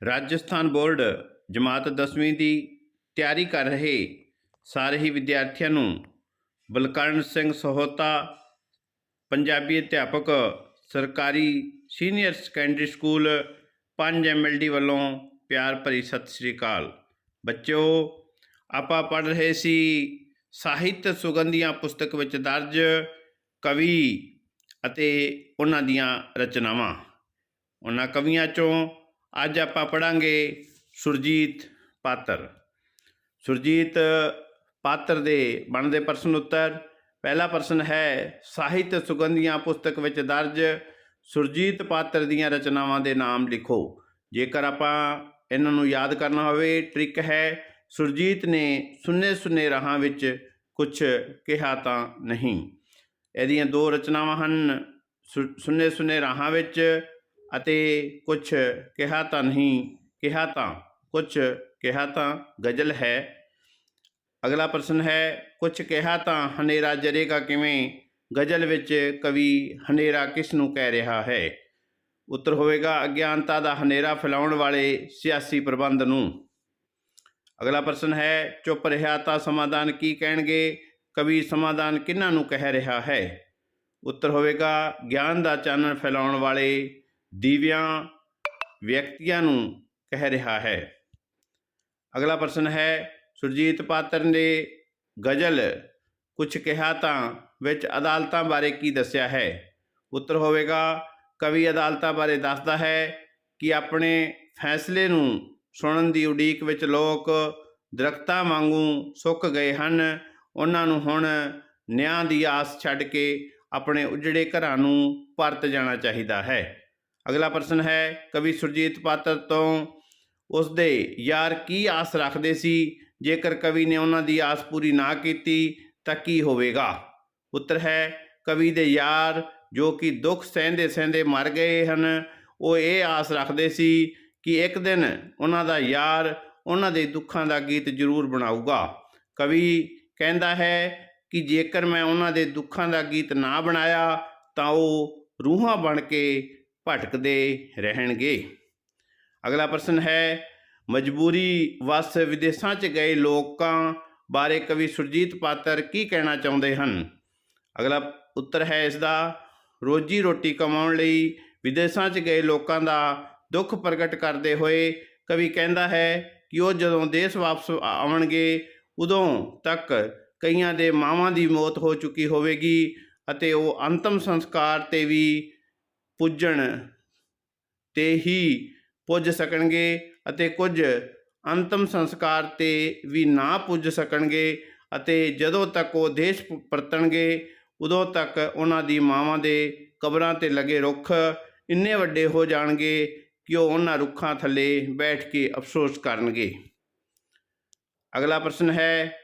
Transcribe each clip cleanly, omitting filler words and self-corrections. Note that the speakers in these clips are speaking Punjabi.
ਰਾਜਸਥਾਨ ਬੋਰਡ ਜਮਾਤ 10ਵੀਂ ਦੀ ਤਿਆਰੀ ਕਰ ਰਹੇ ਸਾਰੇ ਹੀ ਵਿਦਿਆਰਥੀਆਂ ਨੂੰ ਬਲਕਰਨ ਸਿੰਘ ਸਹੋਤਾ ਪੰਜਾਬੀ ਅਧਿਆਪਕ ਸਰਕਾਰੀ ਸੀਨੀਅਰ ਸੈਕੰਡਰੀ ਸਕੂਲ 5 MLD ਵੱਲੋਂ ਪਿਆਰ ਭਰੀ ਸਤਿ ਸ੍ਰੀ ਅਕਾਲ। ਬੱਚਿਓ, ਆਪਾਂ ਪੜ੍ਹ ਰਹੇ ਸੀ ਸਾਹਿਤ ਸੁਗੰਧੀਆਂ ਪੁਸਤਕ ਵਿੱਚ ਦਰਜ ਕਵੀ ਅਤੇ ਉਹਨਾਂ ਦੀਆਂ ਰਚਨਾਵਾਂ। ਉਹਨਾਂ ਕਵੀਆਂ 'ਚੋਂ ਅੱਜ ਆਪਾਂ ਪੜ੍ਹਾਂਗੇ ਸੁਰਜੀਤ ਪਾਤਰ। ਸੁਰਜੀਤ ਪਾਤਰ ਦੇ ਬਣਦੇ ਪ੍ਰਸ਼ਨ ਉੱਤਰ। ਪਹਿਲਾ ਪ੍ਰਸ਼ਨ ਹੈ, ਸਾਹਿਤ ਸੁਗੰਧੀਆਂ ਪੁਸਤਕ ਵਿੱਚ ਦਰਜ ਸੁਰਜੀਤ ਪਾਤਰ ਦੀਆਂ ਰਚਨਾਵਾਂ ਦੇ ਨਾਮ ਲਿਖੋ। ਜੇਕਰ ਆਪਾਂ ਇਹਨਾਂ ਨੂੰ ਯਾਦ ਕਰਨਾ ਹੋਵੇ, ਟ੍ਰਿਕ ਹੈ, ਸੁਰਜੀਤ ਨੇ ਸੁੰਨੇ ਸੁੰਨੇ ਰਾਹਾਂ ਵਿੱਚ ਕੁਛ ਕਿਹਾ ਤਾਂ ਨਹੀਂ। ਇਹਦੀਆਂ ਦੋ ਰਚਨਾਵਾਂ ਹਨ, ਸੁੰਨੇ ਸੁੰਨੇ ਰਾਹਾਂ ਵਿੱਚ ਅਤੇ ਕੁਛ ਕਿਹਾ ਤਾਂ ਨਹੀਂ, ਕਿਹਾ ਤਾਂ, ਕੁਛ ਕਿਹਾ ਤਾਂ ਗਜ਼ਲ ਹੈ। ਅਗਲਾ ਪ੍ਰਸ਼ਨ ਹੈ, ਕੁਛ ਕਿਹਾ ਤਾਂ ਹਨੇਰਾ ਜਰੇਗਾ ਕਿਵੇਂ। ਗਜ਼ਲ ਵਿੱਚ ਕਵੀ ਹਨੇਰਾ ਕਿਸ ਨੂੰ ਕਹਿ ਰਿਹਾ ਹੈ। ਉੱਤਰ ਹੋਵੇਗਾ, ਅਗਿਆਨਤਾ ਦਾ ਹਨੇਰਾ ਫੈਲਾਉਣ ਵਾਲੇ ਸਿਆਸੀ ਪ੍ਰਬੰਧ ਨੂੰ। ਅਗਲਾ ਪ੍ਰਸ਼ਨ ਹੈ, ਚੁੱਪ ਰਿਹਾ ਤਾਂ ਸਮਾਧਾਨ ਕੀ ਕਹਿਣਗੇ। ਕਵੀ ਸਮਾਧਾਨ ਕਿਹਨਾਂ ਨੂੰ ਕਹਿ ਰਿਹਾ ਹੈ। ਉੱਤਰ ਹੋਵੇਗਾ, ਗਿਆਨ ਦਾ ਚਾਨਣ ਫੈਲਾਉਣ ਵਾਲੇ ਦੀਵਿਆਂ ਵਿਅਕਤੀਆਂ ਨੂੰ ਕਹਿ ਰਿਹਾ ਹੈ। ਅਗਲਾ ਪ੍ਰਸ਼ਨ ਹੈ, ਸੁਰਜੀਤ ਪਾਤਰ ਨੇ ਗਜ਼ਲ ਕੁਛ ਕਿਹਾ ਤਾਂ ਵਿੱਚ ਅਦਾਲਤਾਂ ਬਾਰੇ ਕੀ ਦੱਸਿਆ ਹੈ। ਉੱਤਰ ਹੋਵੇਗਾ, ਕਵੀ ਅਦਾਲਤਾਂ ਬਾਰੇ ਦੱਸਦਾ ਹੈ ਕਿ ਆਪਣੇ ਫੈਸਲੇ ਨੂੰ ਸੁਣਨ ਦੀ ਉਡੀਕ ਵਿੱਚ ਲੋਕ ਦਰਖਤਾਂ ਵਾਂਗੂ ਸੁੱਕ ਗਏ ਹਨ। ਉਹਨਾਂ ਨੂੰ ਹੁਣ ਨਿਆਂ ਦੀ ਆਸ ਛੱਡ ਕੇ ਆਪਣੇ ਉਜੜੇ ਘਰਾਂ ਨੂੰ ਪਰਤ ਜਾਣਾ ਚਾਹੀਦਾ ਹੈ। ਅਗਲਾ ਪ੍ਰਸ਼ਨ ਹੈ, ਕਵੀ ਸੁਰਜੀਤ ਪਾਤਰ ਤੋਂ ਉਸਦੇ ਯਾਰ ਕੀ ਆਸ ਰੱਖਦੇ ਸੀ। ਜੇਕਰ ਕਵੀ ਨੇ ਉਹਨਾਂ ਦੀ ਆਸ ਪੂਰੀ ਨਾ ਕੀਤੀ ਤਾਂ ਕੀ ਹੋਵੇਗਾ। ਉੱਤਰ ਹੈ, ਕਵੀ ਦੇ ਯਾਰ ਜੋ ਕਿ ਦੁੱਖ ਸਹਿੰਦੇ ਸਹਿੰਦੇ ਮਰ ਗਏ ਹਨ, ਉਹ ਇਹ ਆਸ ਰੱਖਦੇ ਸੀ ਕਿ ਇੱਕ ਦਿਨ ਉਹਨਾਂ ਦਾ ਯਾਰ ਉਹਨਾਂ ਦੇ ਦੁੱਖਾਂ ਦਾ ਗੀਤ ਜ਼ਰੂਰ ਬਣਾਊਗਾ। ਕਵੀ ਕਹਿੰਦਾ ਹੈ ਕਿ ਜੇਕਰ ਮੈਂ ਉਹਨਾਂ ਦੇ ਦੁੱਖਾਂ ਦਾ ਗੀਤ ਨਾ ਬਣਾਇਆ ਤਾਂ ਉਹ ਰੂਹਾਂ ਬਣ ਕੇ ਭਟਕਦੇ ਰਹਿਣਗੇ। ਅਗਲਾ ਪ੍ਰਸ਼ਨ ਹੈ, ਮਜਬੂਰੀ ਵਸ ਵਿਦੇਸ਼ਾਂ 'ਚ ਗਏ ਲੋਕਾਂ ਬਾਰੇ ਕਵੀ ਸੁਰਜੀਤ ਪਾਤਰ ਕੀ ਕਹਿਣਾ ਚਾਹੁੰਦੇ ਹਨ। ਅਗਲਾ ਉੱਤਰ ਹੈ ਇਸ ਦਾ, ਰੋਜੀ ਰੋਟੀ ਕਮਾਉਣ ਲਈ ਵਿਦੇਸ਼ਾਂ 'ਚ ਗਏ ਲੋਕਾਂ ਦਾ ਦੁੱਖ ਪ੍ਰਗਟ ਕਰਦੇ ਹੋਏ ਕਵੀ ਕਹਿੰਦਾ ਹੈ ਕਿ ਉਹ ਜਦੋਂ ਦੇਸ਼ ਵਾਪਸ ਆਉਣਗੇ ਉਦੋਂ ਤੱਕ ਕਈਆਂ ਦੇ ਮਾਵਾਂ ਦੀ ਮੌਤ ਹੋ ਚੁੱਕੀ ਹੋਵੇਗੀ ਅਤੇ ਉਹ ਅੰਤਮ ਸੰਸਕਾਰ 'ਤੇ ਵੀ ਪੁੱਜਣ 'ਤੇ ਹੀ ਪੁੱਜ ਸਕਣਗੇ ਅਤੇ ਕੁਝ ਅੰਤਮ ਸੰਸਕਾਰ 'ਤੇ ਵੀ ਨਾ ਪੁੱਜ ਸਕਣਗੇ ਅਤੇ ਜਦੋਂ ਤੱਕ ਉਹ ਦੇਸ਼ ਪਰਤਣਗੇ ਉਦੋਂ ਤੱਕ ਉਹਨਾਂ ਦੀ ਮਾਵਾਂ ਦੇ ਕਬਰਾਂ 'ਤੇ ਲੱਗੇ ਰੁੱਖ ਇੰਨੇ ਵੱਡੇ ਹੋ ਜਾਣਗੇ ਕਿ ਉਹ ਉਹਨਾਂ ਰੁੱਖਾਂ ਥੱਲੇ ਬੈਠ ਕੇ ਅਫਸੋਸ ਕਰਨਗੇ। ਅਗਲਾ ਪ੍ਰਸ਼ਨ ਹੈ,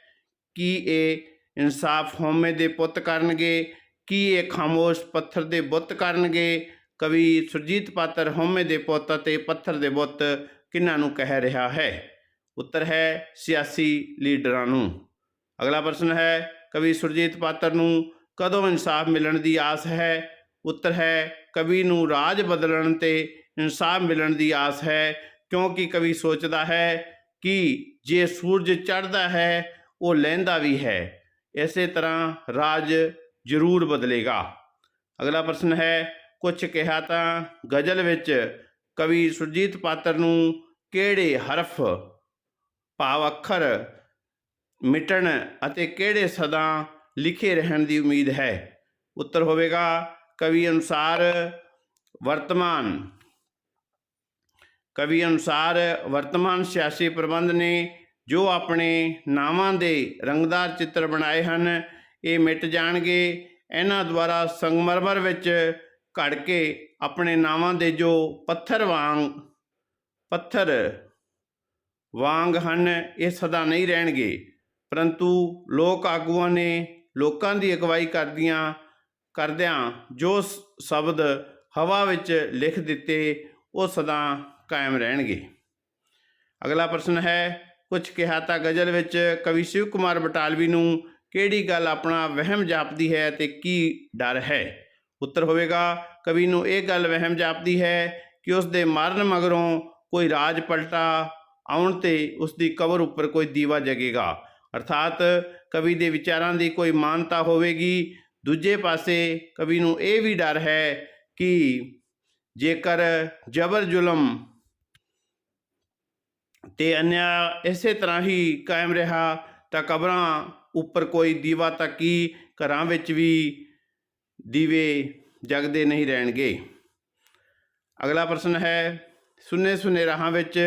ਕੀ ਇਹ ਇਨਸਾਫ ਹਉਮੈ ਦੇ ਪੁੱਤ ਕਰਨਗੇ। ਕੀ ਇਹ ਖਾਮੋਸ਼ ਪੱਥਰ ਦੇ ਬੁੱਤ ਕਰਨਗੇ। ਕਵੀ ਸੁਰਜੀਤ ਪਾਤਰ ਹਉਮੈ ਦੇ ਪੁੱਤ ਅਤੇ ਪੱਥਰ ਦੇ ਬੁੱਤ ਕਿਹਨਾਂ ਨੂੰ ਕਹਿ ਰਿਹਾ ਹੈ। ਉੱਤਰ ਹੈ, ਸਿਆਸੀ ਲੀਡਰਾਂ ਨੂੰ। ਅਗਲਾ ਪ੍ਰਸ਼ਨ ਹੈ, ਕਵੀ ਸੁਰਜੀਤ ਪਾਤਰ ਨੂੰ ਕਦੋਂ ਇਨਸਾਫ ਮਿਲਣ ਦੀ ਆਸ ਹੈ। ਉੱਤਰ ਹੈ, ਕਵੀ ਨੂੰ ਰਾਜ ਬਦਲਣ 'ਤੇ ਇਨਸਾਫ ਮਿਲਣ ਦੀ ਆਸ ਹੈ, ਕਿਉਂਕਿ ਕਵੀ ਸੋਚਦਾ ਹੈ ਕਿ ਜੇ ਸੂਰਜ ਚੜ੍ਹਦਾ ਹੈ ਉਹ ਲਹਿੰਦਾ ਵੀ ਹੈ, ਇਸੇ ਤਰ੍ਹਾਂ ਰਾਜ ਜ਼ਰੂਰ ਬਦਲੇਗਾ। ਅਗਲਾ ਪ੍ਰਸ਼ਨ ਹੈ, ਕੁਛ ਕਿਹਾ ਤਾਂ ਗਜ਼ਲ ਵਿੱਚ ਕਵੀ ਸੁਰਜੀਤ ਪਾਤਰ ਨੂੰ ਕਿਹੜੇ ਹਰਫ ਭਾਵ ਅੱਖਰ ਮਿਟਣ ਅਤੇ ਕਿਹੜੇ ਸਦਾ ਲਿਖੇ ਰਹਿਣ ਦੀ ਉਮੀਦ ਹੈ। ਉੱਤਰ ਹੋਵੇਗਾ, ਕਵੀ ਅਨੁਸਾਰ ਵਰਤਮਾਨ ਸਿਆਸੀ ਪ੍ਰਬੰਧ ਨੇ ਜੋ ਆਪਣੇ ਨਾਵਾਂ ਦੇ ਰੰਗਦਾਰ ਚਿੱਤਰ ਬਣਾਏ ਹਨ ਇਹ ਮਿਟ ਜਾਣਗੇ। ਇਹਨਾਂ ਦੁਆਰਾ ਸੰਗਮਰਮਰ ਵਿੱਚ ਘੜ ਕੇ ਆਪਣੇ ਨਾਵਾਂ ਦੇ ਜੋ ਪੱਥਰ ਵਾਂਗ ਹਨ ਇਹ ਸਦਾ ਨਹੀਂ ਰਹਿਣਗੇ, ਪਰੰਤੂ ਲੋਕ ਆਗੂਆਂ ਨੇ ਲੋਕਾਂ ਦੀ ਅਗਵਾਈ ਕਰਦਿਆਂ ਜੋ ਸ਼ਬਦ ਹਵਾ ਵਿੱਚ ਲਿਖ ਦਿੱਤੇ ਉਹ ਸਦਾ ਕਾਇਮ ਰਹਿਣਗੇ। ਅਗਲਾ ਪ੍ਰਸ਼ਨ ਹੈ, ਕੁਛ ਕਿਹਾ ਤਾਂ ਗਜ਼ਲ ਵਿੱਚ ਕਵੀ ਸ਼ਿਵ ਕੁਮਾਰ ਬਟਾਲਵੀ ਨੂੰ ਕਿਹੜੀ ਗੱਲ ਆਪਣਾ ਵਹਿਮ ਜਾਪਦੀ ਹੈ ਅਤੇ ਕੀ ਡਰ ਹੈ। ਉੱਤਰ ਹੋਵੇਗਾ, ਕਵੀ ਨੂੰ ਇਹ ਗੱਲ ਵਹਿਮ ਜਾਪਦੀ ਹੈ ਕਿ ਉਸ ਦੇ ਮਰਨ ਮਗਰੋਂ ਕੋਈ ਰਾਜ ਪਲਟਾ ਆਉਣ 'ਤੇ ਉਸ ਦੀ ਕਬਰ ਉੱਪਰ ਕੋਈ ਦੀਵਾ ਜਗੇਗਾ। ਅਰਥਾਤ ਕਵੀ ਦੇ ਵਿਚਾਰਾਂ ਦੀ ਕੋਈ ਮਾਨਤਾ ਹੋਵੇਗੀ। ਦੂਜੇ ਪਾਸੇ ਕਵੀ ਨੂੰ ਇਹ ਵੀ ਡਰ ਹੈ ਕਿ ਜੇਕਰ ਜ਼ਬਰ ਜ਼ੁਲਮ ਤੇ ਅਨਿਆ ਇਸੇ ਤਰ੍ਹਾਂ ਹੀ ਕਾਇਮ ਰਿਹਾ ਤਾਂ ਕਬਰਾਂ ਉੱਪਰ ਕੋਈ ਦੀਵਾ ਤਾਂ ਕੀ, ਘਰਾਂ ਵਿੱਚ ਵੀ ਦੀਵੇ ਜਗਦੇ ਨਹੀਂ ਰਹਿਣਗੇ। ਅਗਲਾ ਪ੍ਰਸ਼ਨ ਹੈ, ਸੁੰਨੇ ਸੁੰਨੇ ਰਾਹਾਂ ਵਿੱਚ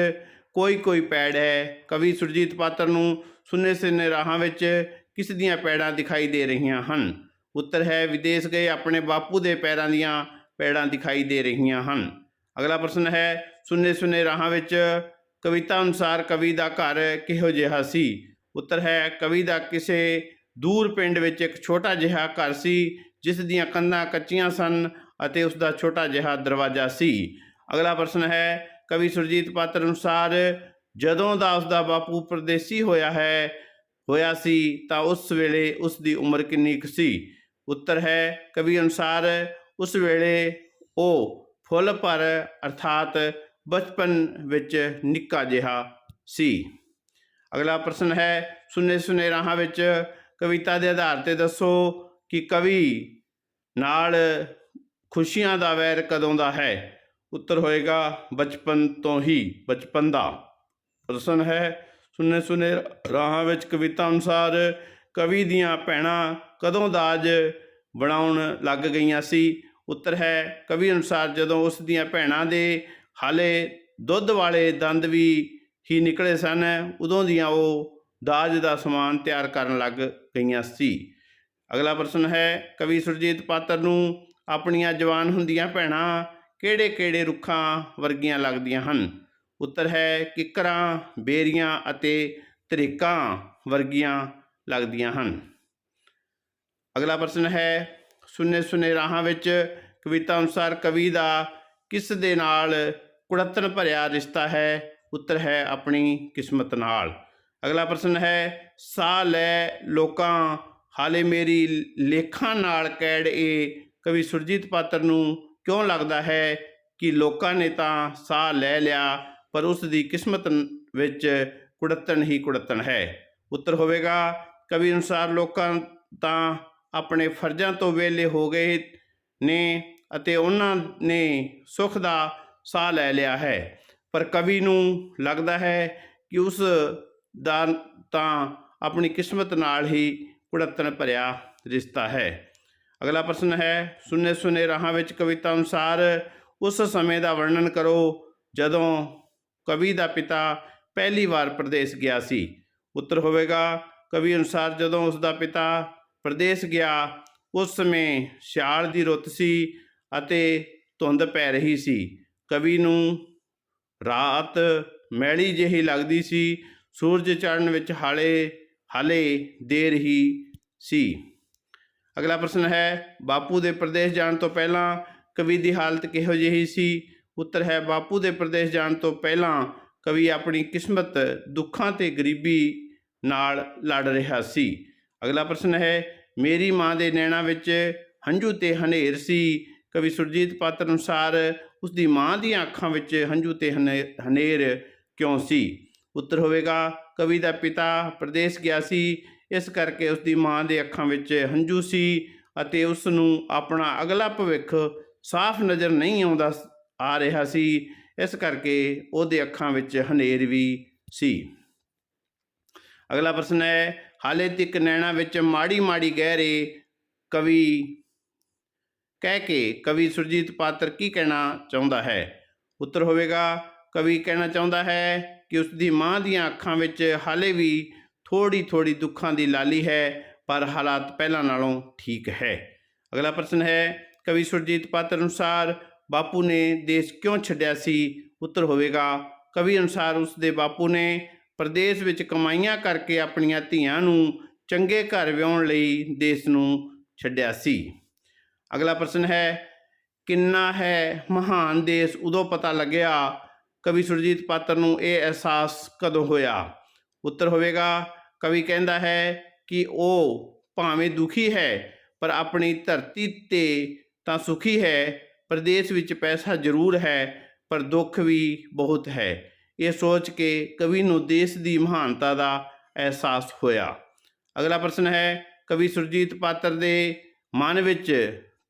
ਕੋਈ ਕੋਈ ਪੈੜ ਹੈ। ਕਵੀ ਸੁਰਜੀਤ ਪਾਤਰ ਨੂੰ ਸੁੰਨੇ ਸੁੰਨੇ ਰਾਹਾਂ ਵਿੱਚ ਕਿਸ ਦੀਆਂ ਪੈੜਾਂ ਦਿਖਾਈ ਦੇ ਰਹੀਆਂ ਹਨ? ਉੱਤਰ ਹੈ, ਵਿਦੇਸ਼ ਗਏ ਆਪਣੇ ਬਾਪੂ ਦੇ ਪੈਰਾਂ ਦੀਆਂ ਪੈੜਾਂ ਦਿਖਾਈ ਦੇ ਰਹੀਆਂ ਹਨ। ਅਗਲਾ ਪ੍ਰਸ਼ਨ ਹੈ, ਸੁੰਨੇ ਸੁੰਨੇ ਰਾਹਾਂ ਵਿੱਚ ਕਵਿਤਾ ਅਨੁਸਾਰ ਕਵੀ ਦਾ ਘਰ ਕਿਹੋ ਜਿਹਾ ਸੀ? ਉੱਤਰ ਹੈ, ਕਵੀ ਦਾ ਕਿਸੇ ਦੂਰ ਪਿੰਡ ਵਿੱਚ ਇੱਕ ਛੋਟਾ ਜਿਹਾ ਘਰ ਸੀ, ਜਿਸ ਦੀਆਂ ਕੰਧਾਂ ਕੱਚੀਆਂ ਸਨ ਅਤੇ ਉਸ ਦਾ ਛੋਟਾ ਜਿਹਾ ਦਰਵਾਜ਼ਾ ਸੀ। ਅਗਲਾ ਪ੍ਰਸ਼ਨ ਹੈ, ਕਵੀ ਸੁਰਜੀਤ ਪਾਤਰ ਅਨੁਸਾਰ ਜਦੋਂ ਦਾ ਉਸ ਦਾ ਬਾਪੂ ਪਰਦੇਸੀ ਹੋਇਆ ਸੀ ਤਾਂ ਉਸ ਵੇਲੇ ਉਸ ਦੀ ਉਮਰ ਕਿੰਨੀ ਕੁ ਸੀ? ਉੱਤਰ ਹੈ, ਕਵੀ ਅਨੁਸਾਰ ਉਸ ਵੇਲੇ ਉਹ ਫੁੱਲ ਭਰ ਅਰਥਾਤ ਬਚਪਨ ਵਿੱਚ ਨਿੱਕਾ ਜਿਹਾ ਸੀ। ਅਗਲਾ ਪ੍ਰਸ਼ਨ ਹੈ, ਸੁੰਨੇ ਸੁੰਨੇ ਰਾਹਾਂ ਵਿੱਚ ਕਵਿਤਾ ਦੇ ਆਧਾਰ 'ਤੇ ਦੱਸੋ ਕਿ ਕਵੀ ਨਾਲ ਖੁਸ਼ੀਆਂ ਦਾ ਵੈਰ ਕਦੋਂ ਦਾ ਹੈ? ਉੱਤਰ ਹੋਏਗਾ, ਬਚਪਨ ਤੋਂ ਹੀ, ਬਚਪਨ ਦਾ। ਪ੍ਰਸ਼ਨ ਹੈ, ਸੁੰਨੇ ਸੁੰਨੇ ਰਾਹਾਂ ਵਿੱਚ ਕਵਿਤਾ ਅਨੁਸਾਰ ਕਵੀ ਦੀਆਂ ਭੈਣਾਂ ਕਦੋਂ ਦਾਜ ਬਣਾਉਣ ਲੱਗ ਗਈਆਂ ਸੀ? ਉੱਤਰ ਹੈ, ਕਵੀ ਅਨੁਸਾਰ ਜਦੋਂ ਉਸ ਦੀਆਂ ਭੈਣਾਂ ਦੇ ਹਾਲੇ ਦੁੱਧ ਵਾਲੇ ਦੰਦ ਵੀ ਹੀ ਨਿਕਲੇ ਸਨ, ਉਦੋਂ ਦੀਆਂ ਉਹ ਦਾਜ ਦਾ ਸਮਾਨ ਤਿਆਰ ਕਰਨ ਲੱਗ ਗਈਆਂ ਸੀ। ਅਗਲਾ ਪ੍ਰਸ਼ਨ ਹੈ, ਕਵੀ ਸੁਰਜੀਤ ਪਾਤਰ ਨੂੰ ਆਪਣੀਆਂ ਜਵਾਨ ਹੁੰਦੀਆਂ ਭੈਣਾਂ ਕਿਹੜੇ ਕਿਹੜੇ ਰੁੱਖਾਂ ਵਰਗੀਆਂ ਲੱਗਦੀਆਂ ਹਨ? ਉੱਤਰ ਹੈ, ਕਿੱਕਰਾਂ, ਬੇਰੀਆਂ ਅਤੇ ਧਰੇਕਾਂ ਵਰਗੀਆਂ ਲੱਗਦੀਆਂ ਹਨ। ਅਗਲਾ ਪ੍ਰਸ਼ਨ ਹੈ, ਸੁੰਨੇ ਸੁੰਨੇ ਰਾਹਾਂ ਵਿੱਚ ਕਵਿਤਾ ਅਨੁਸਾਰ ਕਵੀ ਦਾ ਕਿਸ ਦੇ ਨਾਲ ਕੁੜੱਤਣ ਭਰਿਆ ਰਿਸ਼ਤਾ ਹੈ? ਉੱਤਰ ਹੈ, ਆਪਣੀ ਕਿਸਮਤ ਨਾਲ। ਅਗਲਾ ਪ੍ਰਸ਼ਨ ਹੈ, ਸਾਹ ਲੈ ਲੋਕਾਂ ਹਾਲੇ ਮੇਰੀ ਲੇਖਾਂ ਨਾਲ ਕੈੜ ਏ। ਕਵੀ ਸੁਰਜੀਤ ਪਾਤਰ ਨੂੰ ਕਿਉਂ ਲੱਗਦਾ ਹੈ ਕਿ ਲੋਕਾਂ ਨੇ ਤਾਂ ਸਾਹ ਲੈ ਲਿਆ ਪਰ ਉਸ ਦੀ ਕਿਸਮਤ ਵਿੱਚ ਕੁੜੱਤਣ ਹੀ ਕੁੜੱਤਣ ਹੈ? ਉੱਤਰ ਹੋਵੇਗਾ, ਕਵੀ ਅਨੁਸਾਰ ਲੋਕਾਂ ਤਾਂ ਆਪਣੇ ਫਰਜ਼ਾਂ ਤੋਂ ਵਿਹਲੇ ਹੋ ਗਏ ਨੇ ਅਤੇ ਉਹਨਾਂ ਨੇ ਸੁੱਖ ਦਾ ਸਾਹ ਲੈ ਲਿਆ ਹੈ, ਪਰ ਕਵੀ ਨੂੰ ਲੱਗਦਾ ਹੈ ਕਿ ਉਸ ਦਾ ਤਾਂ ਆਪਣੀ ਕਿਸਮਤ ਨਾਲ ਹੀ ਕੁੜੱਤਣ ਭਰਿਆ ਰਿਸ਼ਤਾ ਹੈ। ਅਗਲਾ ਪ੍ਰਸ਼ਨ ਹੈ, ਸੁੰਨੇ ਸੁੰਨੇ ਰਾਹਾਂ ਵਿੱਚ ਕਵਿਤਾ ਅਨੁਸਾਰ ਉਸ ਸਮੇਂ ਦਾ ਵਰਣਨ ਕਰੋ ਜਦੋਂ ਕਵੀ ਦਾ ਪਿਤਾ ਪਹਿਲੀ ਵਾਰ ਪ੍ਰਦੇਸ਼ ਗਿਆ ਸੀ। ਉੱਤਰ ਹੋਵੇਗਾ, ਕਵੀ ਅਨੁਸਾਰ ਜਦੋਂ ਉਸ ਦਾ ਪਿਤਾ ਪ੍ਰਦੇਸ਼ ਗਿਆ ਉਸ ਸਮੇਂ ਸਿਆਲ ਦੀ ਰੁੱਤ ਸੀ ਅਤੇ ਧੁੰਦ ਪੈ ਰਹੀ ਸੀ। ਕਵੀ ਨੂੰ ਰਾਤ ਮੈਲੀ ਜਿਹੀ ਲੱਗਦੀ ਸੀ। ਸੂਰਜ ਚੜ੍ਹਨ ਵਿੱਚ ਹਾਲੇ ਦੇਰ ਹੀ ਸੀ। ਅਗਲਾ ਪ੍ਰਸ਼ਨ ਹੈ, ਬਾਪੂ ਦੇ ਪ੍ਰਦੇਸ਼ ਜਾਣ ਤੋਂ ਪਹਿਲਾਂ ਕਵੀ ਦੀ ਹਾਲਤ ਕਿਹੋ ਜਿਹੀ ਸੀ? ਉੱਤਰ ਹੈ, ਬਾਪੂ ਦੇ ਪ੍ਰਦੇਸ਼ ਜਾਣ ਤੋਂ ਪਹਿਲਾਂ ਕਵੀ ਆਪਣੀ ਕਿਸਮਤ, ਦੁੱਖਾਂ ਤੇ ਗਰੀਬੀ ਨਾਲ ਲੜ ਰਿਹਾ ਸੀ। ਅਗਲਾ ਪ੍ਰਸ਼ਨ ਹੈ, ਮੇਰੀ ਮਾਂ ਦੇ ਨੈਣਾਂ ਵਿੱਚ ਹੰਝੂ ਤੇ ਹਨੇਰ ਸੀ। ਕਵੀ ਸੁਰਜੀਤ ਪਾਤਰ ਅਨੁਸਾਰ ਉਸ ਦੀ ਮਾਂ ਦੀਆਂ ਅੱਖਾਂ ਵਿੱਚ ਹੰਝੂ ਤੇ ਹਨੇਰ ਕਿਉਂ ਸੀ? ਉੱਤਰ ਹੋਵੇਗਾ, ਕਵੀ ਦਾ ਪਿਤਾ ਪ੍ਰਦੇਸ਼ ਗਿਆ ਸੀ, ਇਸ ਕਰਕੇ ਉਸ ਦੀ ਮਾਂ ਦੇ ਅੱਖਾਂ ਵਿੱਚ ਹੰਝੂ ਸੀ ਅਤੇ ਉਸ ਨੂੰ ਆਪਣਾ ਅਗਲਾ ਭਵਿੱਖ ਸਾਫ਼ ਨਜ਼ਰ ਨਹੀਂ ਆ ਰਿਹਾ ਸੀ, ਇਸ ਕਰਕੇ ਉਹਦੇ ਅੱਖਾਂ ਵਿੱਚ ਹਨੇਰ ਵੀ ਸੀ। ਅਗਲਾ ਪ੍ਰਸ਼ਨ ਹੈ, ਹਾਲੇ ਤੱਕ ਨੈਣਾਂ ਵਿੱਚ ਮਾੜੀ ਮਾੜੀ ਗਹਿਰੇ ਕਹਿ ਕੇ ਕਵੀ ਸੁਰਜੀਤ ਪਾਤਰ ਕੀ ਕਹਿਣਾ ਚਾਹੁੰਦਾ ਹੈ? ਉੱਤਰ ਹੋਵੇਗਾ, ਕਵੀ ਕਹਿਣਾ ਚਾਹੁੰਦਾ ਹੈ ਕਿ ਉਸ ਦੀ ਮਾਂ ਦੀਆਂ ਅੱਖਾਂ ਵਿੱਚ ਹਾਲੇ ਵੀ ਥੋੜ੍ਹੀ ਥੋੜ੍ਹੀ ਦੁੱਖਾਂ ਦੀ ਲਾਲੀ ਹੈ, ਪਰ ਹਾਲਾਤ ਪਹਿਲਾਂ ਨਾਲੋਂ ਠੀਕ ਹੈ। ਅਗਲਾ ਪ੍ਰਸ਼ਨ ਹੈ, ਕਵੀ ਸੁਰਜੀਤ ਪਾਤਰ ਅਨੁਸਾਰ ਬਾਪੂ ਨੇ ਦੇਸ਼ ਕਿਉਂ ਛੱਡਿਆ ਸੀ? ਉੱਤਰ ਹੋਵੇਗਾ, ਕਵੀ ਅਨੁਸਾਰ ਉਸ ਦੇ ਬਾਪੂ ਨੇ ਪ੍ਰਦੇਸ਼ ਵਿੱਚ ਕਮਾਈਆਂ ਕਰਕੇ ਆਪਣੀਆਂ ਧੀਆਂ ਨੂੰ ਚੰਗੇ ਘਰ ਵਿਆਹੁਣ ਲਈ ਦੇਸ਼ ਨੂੰ ਛੱਡਿਆ ਸੀ। ਅਗਲਾ ਪ੍ਰਸ਼ਨ ਹੈ, ਕਿੰਨਾ ਹੈ ਮਹਾਨ ਦੇਸ਼ ਉਦੋਂ ਪਤਾ ਲੱਗਿਆ? ਕਵੀ ਸੁਰਜੀਤ ਪਾਤਰ ਨੂੰ ਇਹ ਅਹਿਸਾਸ ਕਦੋਂ ਹੋਇਆ? ਉੱਤਰ ਹੋਵੇਗਾ, ਕਵੀ ਕਹਿੰਦਾ ਹੈ ਕਿ ਉਹ ਭਾਵੇਂ ਦੁਖੀ ਹੈ ਪਰ ਆਪਣੀ ਧਰਤੀ 'ਤੇ ਤਾਂ ਸੁਖੀ ਹੈ। ਪ੍ਰਦੇਸ਼ ਵਿੱਚ ਪੈਸਾ ਜ਼ਰੂਰ ਹੈ ਪਰ ਦੁੱਖ ਵੀ ਬਹੁਤ ਹੈ। ਇਹ ਸੋਚ ਕੇ ਕਵੀ ਨੂੰ ਦੇਸ਼ ਦੀ ਮਹਾਨਤਾ ਦਾ ਅਹਿਸਾਸ ਹੋਇਆ। ਅਗਲਾ ਪ੍ਰਸ਼ਨ ਹੈ, ਕਵੀ ਸੁਰਜੀਤ ਪਾਤਰ ਦੇ ਮਨ ਵਿੱਚ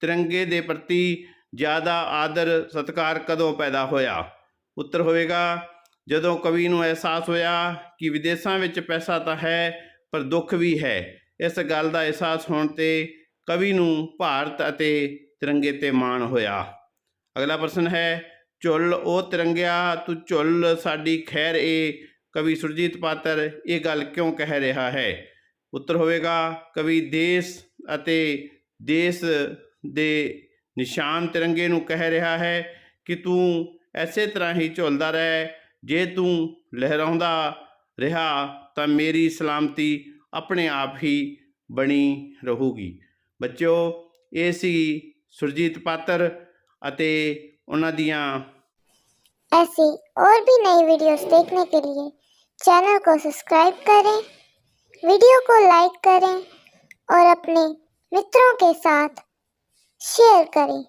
ਤਿਰੰਗੇ ਦੇ ਪ੍ਰਤੀ ਜ਼ਿਆਦਾ ਆਦਰ ਸਤਿਕਾਰ ਕਦੋਂ ਪੈਦਾ ਹੋਇਆ? ਉੱਤਰ ਹੋਵੇਗਾ, ਜਦੋਂ ਕਵੀ ਨੂੰ ਅਹਿਸਾਸ ਹੋਇਆ ਕਿ ਵਿਦੇਸ਼ਾਂ ਵਿੱਚ ਪੈਸਾ ਤਾਂ ਹੈ ਪਰ ਦੁੱਖ ਵੀ ਹੈ। ਇਸ ਗੱਲ ਦਾ ਅਹਿਸਾਸ ਹੋਣ 'ਤੇ ਕਵੀ ਨੂੰ ਭਾਰਤ ਅਤੇ ਤਿਰੰਗੇ 'ਤੇ ਮਾਣ ਹੋਇਆ। ਅਗਲਾ ਪ੍ਰਸ਼ਨ ਹੈ, ਝੁੱਲ ਉਹ ਤਿਰੰਗਿਆ ਤੂੰ ਝੁੱਲ ਸਾਡੀ ਖੈਰ ਏ, ਕਵੀ ਸੁਰਜੀਤ ਪਾਤਰ ਇਹ ਗੱਲ ਕਿਉਂ ਕਹਿ ਰਿਹਾ ਹੈ? ਉੱਤਰ ਹੋਵੇਗਾ, ਕਵੀ ਦੇਸ਼ ਅਤੇ ਦੇਸ਼ ਦੇ ਨਿਸ਼ਾਨ ਤਿਰੰਗੇ ਨੂੰ ਕਹਿ ਰਿਹਾ ਹੈ ਕਿ ਤੂੰ ਐਸੇ ਤਰ੍ਹਾਂ ਹੀ ਝੁੱਲਦਾ ਰਹਿ। ਜੇ ਤੂੰ ਲਹਿਰਾਉਂਦਾ ਰਿਹਾ ਤਾਂ ਮੇਰੀ ਸਲਾਮਤੀ ਆਪਣੇ ਆਪ ਹੀ ਬਣੀ ਰਹੂਗੀ। ਬੱਚਿਓ, ਇਹ ਸੀ ਸੁਰਜੀਤ ਪਾਤਰ ਅਤੇ ਉਹਨਾਂ ਦੀਆਂ। ऐसी और भी नई वीडियोस देखने के लिए चैनल को सब्सक्राइब करें, वीडियो को लाइक करें और अपने मित्रों के साथ शेयर करें।